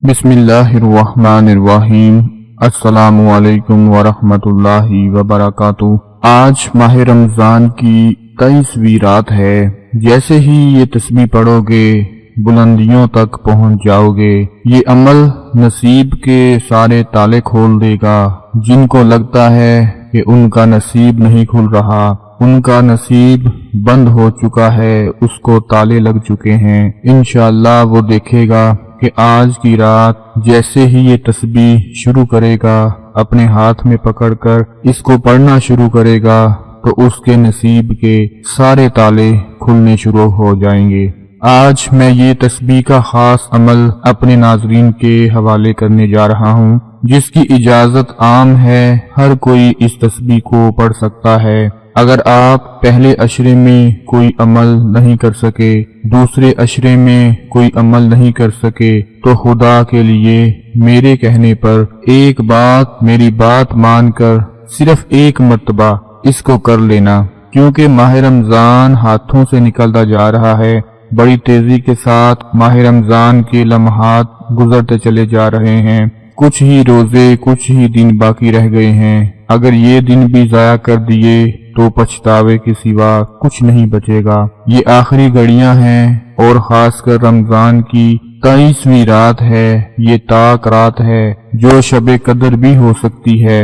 بسم اللہ الرحمن الرحیم۔ السلام علیکم ورحمۃ اللہ وبرکاتہ۔ آج ماہ رمضان کی 23ویں رات ہے۔ جیسے ہی یہ تسبیح پڑھو گے بلندیوں تک پہنچ جاؤ گے۔ یہ عمل نصیب کے سارے تالے کھول دے گا۔ جن کو لگتا ہے کہ ان کا نصیب نہیں کھل رہا، ان کا نصیب بند ہو چکا ہے، اس کو تالے لگ چکے ہیں، انشاءاللہ وہ دیکھے گا کہ آج کی رات جیسے ہی یہ تسبیح شروع کرے گا، اپنے ہاتھ میں پکڑ کر اس کو پڑھنا شروع کرے گا تو اس کے نصیب کے سارے تالے کھلنے شروع ہو جائیں گے۔ آج میں یہ تسبیح کا خاص عمل اپنے ناظرین کے حوالے کرنے جا رہا ہوں، جس کی اجازت عام ہے، ہر کوئی اس تسبیح کو پڑھ سکتا ہے۔ اگر آپ پہلے عشرے میں کوئی عمل نہیں کر سکے، دوسرے عشرے میں کوئی عمل نہیں کر سکے، تو خدا کے لیے میرے کہنے پر ایک بات میری بات مان کر صرف ایک مرتبہ اس کو کر لینا، کیونکہ ماہ رمضان ہاتھوں سے نکلتا جا رہا ہے۔ بڑی تیزی کے ساتھ ماہ رمضان کے لمحات گزرتے چلے جا رہے ہیں، کچھ ہی روزے، کچھ ہی دن باقی رہ گئے ہیں۔ اگر یہ دن بھی ضائع کر دیے تو پچھتاوے کے سوا کچھ نہیں بچے گا۔ یہ آخری گھڑیاں ہیں، اور خاص کر رمضان کی 23ویں رات ہے۔ یہ تاک رات ہے جو شب قدر بھی ہو سکتی ہے۔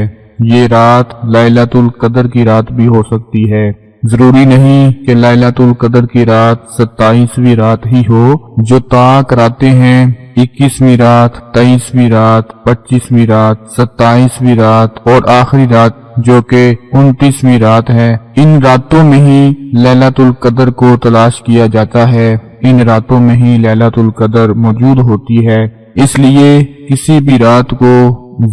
یہ رات لیلۃ القدر کی رات بھی ہو سکتی ہے۔ ضروری نہیں کہ لیلۃ القدر کی رات 27ویں رات ہی ہو۔ جو تاک راتیں ہیں، 21ویں رات، 23ویں رات، 25ویں رات، 27ویں رات اور آخری رات جو کہ 29ویں رات ہے، ان راتوں میں ہی لیلۃ القدر کو تلاش کیا جاتا ہے، ان راتوں میں ہی لیلۃ القدر موجود ہوتی ہے۔ اس لیے کسی بھی رات کو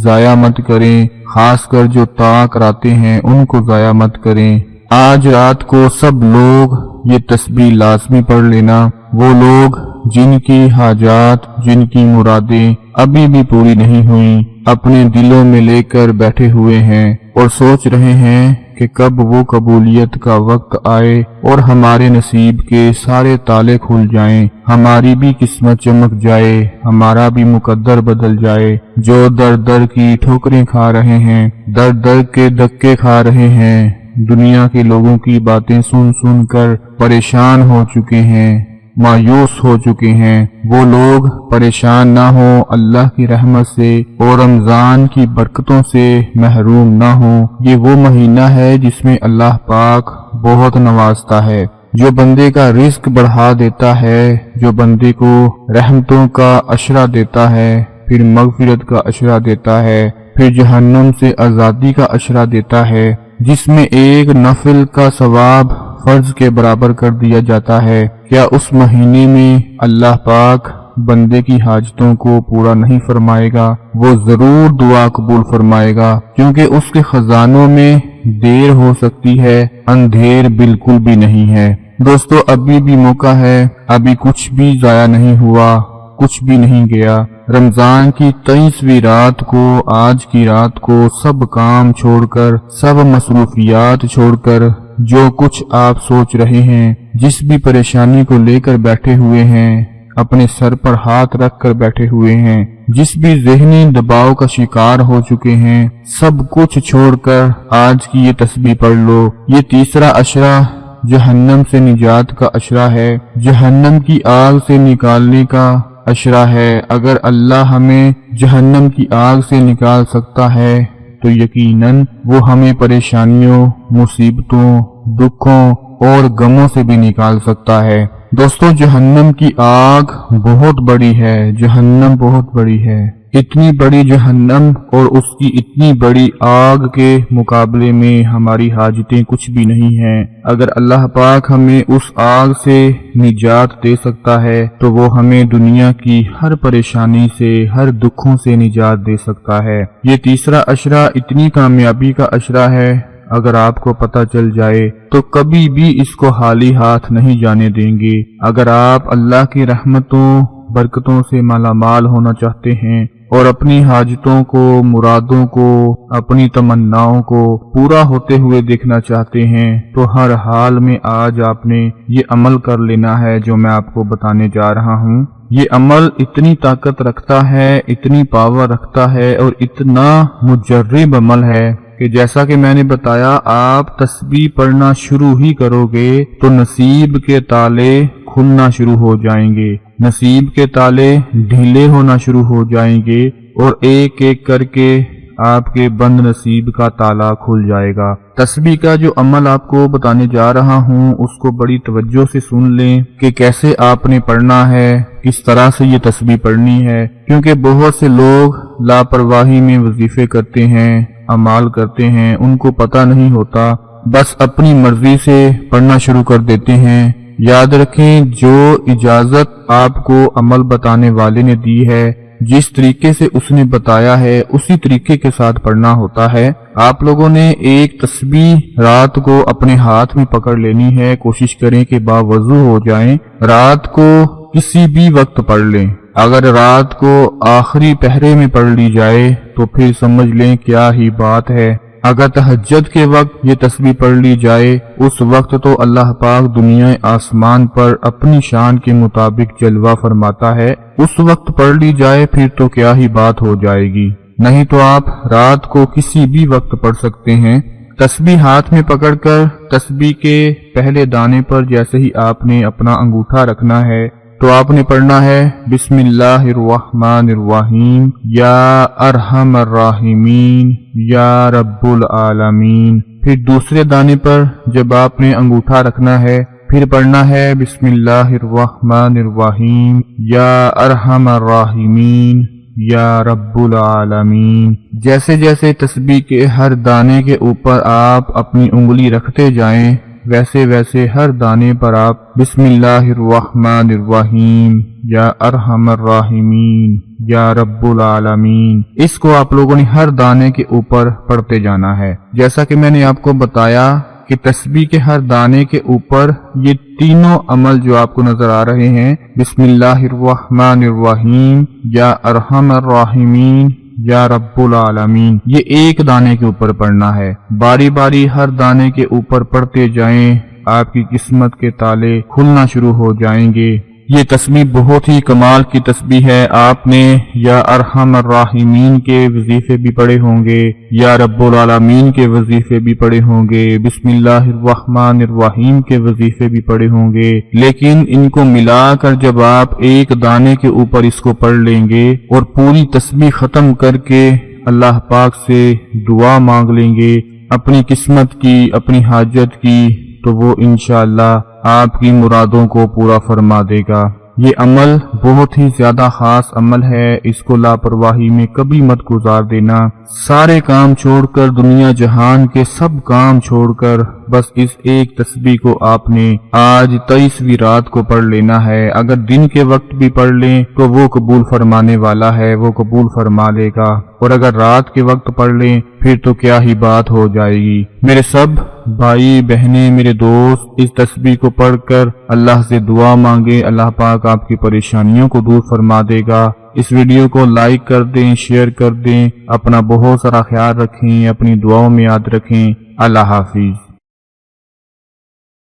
ضائع مت کریں، خاص کر جو تاک راتیں ہیں ان کو ضائع مت کریں۔ آج رات کو سب لوگ یہ تسبیح لازمی پڑھ لینا۔ وہ لوگ جن کی حاجات، جن کی مرادیں ابھی بھی پوری نہیں ہوئیں، اپنے دلوں میں لے کر بیٹھے ہوئے ہیں اور سوچ رہے ہیں کہ کب وہ قبولیت کا وقت آئے اور ہمارے نصیب کے سارے تالے کھل جائیں، ہماری بھی قسمت چمک جائے، ہمارا بھی مقدر بدل جائے۔ جو در در کی ٹھوکریں کھا رہے ہیں، در در کے دھکے کھا رہے ہیں، دنیا کے لوگوں کی باتیں سن سن کر پریشان ہو چکے ہیں، مایوس ہو چکے ہیں، وہ لوگ پریشان نہ ہوں، اللہ کی رحمت سے اور رمضان کی برکتوں سے محروم نہ ہوں۔ یہ وہ مہینہ ہے جس میں اللہ پاک بہت نوازتا ہے، جو بندے کا رزق بڑھا دیتا ہے، جو بندے کو رحمتوں کا عشرہ دیتا ہے، پھر مغفرت کا عشرہ دیتا ہے، پھر جہنم سے آزادی کا عشرہ دیتا ہے، جس میں ایک نفل کا ثواب فرض کے برابر کر دیا جاتا ہے۔ کیا اس مہینے میں اللہ پاک بندے کی حاجتوں کو پورا نہیں فرمائے گا؟ وہ ضرور دعا قبول فرمائے گا، کیونکہ اس کے خزانوں میں دیر ہو سکتی ہے، اندھیر بالکل بھی نہیں ہے۔ دوستو، ابھی بھی موقع ہے، ابھی کچھ بھی ضائع نہیں ہوا، کچھ بھی نہیں گیا۔ رمضان کی 23ویں رات کو، آج کی رات کو سب کام چھوڑ کر، سب مصروفیات چھوڑ کر، جو کچھ آپ سوچ رہے ہیں، جس بھی پریشانی کو لے کر بیٹھے ہوئے ہیں، اپنے سر پر ہاتھ رکھ کر بیٹھے ہوئے ہیں، جس بھی ذہنی دباؤ کا شکار ہو چکے ہیں، سب کچھ چھوڑ کر آج کی یہ تسبیح پڑھ لو۔ یہ تیسرا عشرہ جہنم سے نجات کا عشرہ ہے، جہنم کی آگ سے نکالنے کا عشرہ ہے۔ اگر اللہ ہمیں جہنم کی آگ سے نکال سکتا ہے تو یقیناً وہ ہمیں پریشانیوں، مصیبتوں، دکھوں اور غموں سے بھی نکال سکتا ہے۔ دوستو، جہنم کی آگ بہت بڑی ہے، جہنم بہت بڑی ہے۔ اتنی بڑی جہنم اور اس کی اتنی بڑی آگ کے مقابلے میں ہماری حاجتیں کچھ بھی نہیں ہیں۔ اگر اللہ پاک ہمیں اس آگ سے نجات دے سکتا ہے تو وہ ہمیں دنیا کی ہر پریشانی سے، ہر دکھوں سے نجات دے سکتا ہے۔ یہ تیسرا عشرہ اتنی کامیابی کا عشرہ ہے، اگر آپ کو پتہ چل جائے تو کبھی بھی اس کو خالی ہاتھ نہیں جانے دیں گے۔ اگر آپ اللہ کی رحمتوں، برکتوں سے مالا مال ہونا چاہتے ہیں اور اپنی حاجتوں کو، مرادوں کو، اپنی تمناؤں کو پورا ہوتے ہوئے دیکھنا چاہتے ہیں تو ہر حال میں آج آپ نے یہ عمل کر لینا ہے جو میں آپ کو بتانے جا رہا ہوں۔ یہ عمل اتنی طاقت رکھتا ہے، اتنی پاور رکھتا ہے اور اتنا مجرب عمل ہے کہ جیسا کہ میں نے بتایا، آپ تسبیح پڑھنا شروع ہی کرو گے تو نصیب کے تالے کھلنا شروع ہو جائیں گے، نصیب کے تالے ڈھیلے ہونا شروع ہو جائیں گے اور ایک ایک کر کے آپ کے بند نصیب کا تالا کھل جائے گا۔ تسبیح کا جو عمل آپ کو بتانے جا رہا ہوں اس کو بڑی توجہ سے سن لیں کہ کیسے آپ نے پڑھنا ہے، کس طرح سے یہ تسبیح پڑھنی ہے، کیونکہ بہت سے لوگ لاپرواہی میں وظیفے کرتے ہیں، اعمال کرتے ہیں، ان کو پتہ نہیں ہوتا، بس اپنی مرضی سے پڑھنا شروع کر دیتے ہیں۔ یاد رکھیں، جو اجازت آپ کو عمل بتانے والے نے دی ہے، جس طریقے سے اس نے بتایا ہے اسی طریقے کے ساتھ پڑھنا ہوتا ہے۔ آپ لوگوں نے ایک تسبیح رات کو اپنے ہاتھ میں پکڑ لینی ہے، کوشش کریں کہ باوضو ہو جائیں، رات کو کسی بھی وقت پڑھ لیں۔ اگر رات کو آخری پہرے میں پڑھ لی جائے تو پھر سمجھ لیں کیا ہی بات ہے۔ اگر تہجد کے وقت یہ تسبیح پڑھ لی جائے، اس وقت تو اللہ پاک دنیا آسمان پر اپنی شان کے مطابق جلوہ فرماتا ہے، اس وقت پڑھ لی جائے پھر تو کیا ہی بات ہو جائے گی، نہیں تو آپ رات کو کسی بھی وقت پڑھ سکتے ہیں۔ تسبیح ہاتھ میں پکڑ کر تسبیح کے پہلے دانے پر جیسے ہی آپ نے اپنا انگوٹھا رکھنا ہے تو آپ نے پڑھنا ہے بسم اللہ الرحمن الرحیم یا ارحم الراحمین یا رب العالمین۔ پھر دوسرے دانے پر جب آپ نے انگوٹھا رکھنا ہے پھر پڑھنا ہے بسم اللہ الرحمن الرحیم یا ارحم الراحمین یا رب العالمین۔ جیسے جیسے تسبیح کے ہر دانے کے اوپر آپ اپنی انگلی رکھتے جائیں، ویسے ویسے ہر دانے پر آپ بسم اللہ الرحمن الرحیم یا ارحم الراحمین یا رب العالمین، اس کو آپ لوگوں نے ہر دانے کے اوپر پڑھتے جانا ہے۔ جیسا کہ میں نے آپ کو بتایا کہ تسبیح کے ہر دانے کے اوپر یہ تینوں عمل جو آپ کو نظر آ رہے ہیں، بسم اللہ الرحمن الرحیم یا ارحم الراحمین یا رب العالمین، یہ ایک دانے کے اوپر پڑھنا ہے۔ باری باری ہر دانے کے اوپر پڑھتے جائیں، آپ کی قسمت کے تالے کھلنا شروع ہو جائیں گے۔ یہ تسبیح بہت ہی کمال کی تسبیح ہے۔ آپ نے یا ارحم الراحمین کے وظیفے بھی پڑھے ہوں گے، یا رب العالمین کے وظیفے بھی پڑھے ہوں گے، بسم اللہ الرحمن الرحیم کے وظیفے بھی پڑھے ہوں گے، لیکن ان کو ملا کر جب آپ ایک دانے کے اوپر اس کو پڑھ لیں گے اور پوری تسبیح ختم کر کے اللہ پاک سے دعا مانگ لیں گے اپنی قسمت کی، اپنی حاجت کی، تو وہ انشاءاللہ آپ کی مرادوں کو پورا فرما دے گا۔ یہ عمل بہت ہی زیادہ خاص عمل ہے، اس کو لاپرواہی میں کبھی مت گزار دینا۔ سارے کام چھوڑ کر، دنیا جہان کے سب کام چھوڑ کر، بس اس ایک تسبیح کو آپ نے آج 23ویں رات کو پڑھ لینا ہے۔ اگر دن کے وقت بھی پڑھ لیں تو وہ قبول فرمانے والا ہے، وہ قبول فرما لے گا، اور اگر رات کے وقت پڑھ لیں پھر تو کیا ہی بات ہو جائے گی۔ میرے سب بھائی بہنیں، میرے دوست، اس تسبیح کو پڑھ کر اللہ سے دعا مانگے، اللہ پاک آپ کی پریشانیوں کو دور فرما دے گا۔ اس ویڈیو کو لائک کر دیں، شیئر کر دیں، اپنا بہت سارا خیال رکھیں، اپنی دعاؤں میں یاد رکھیں۔ اللہ حافظ۔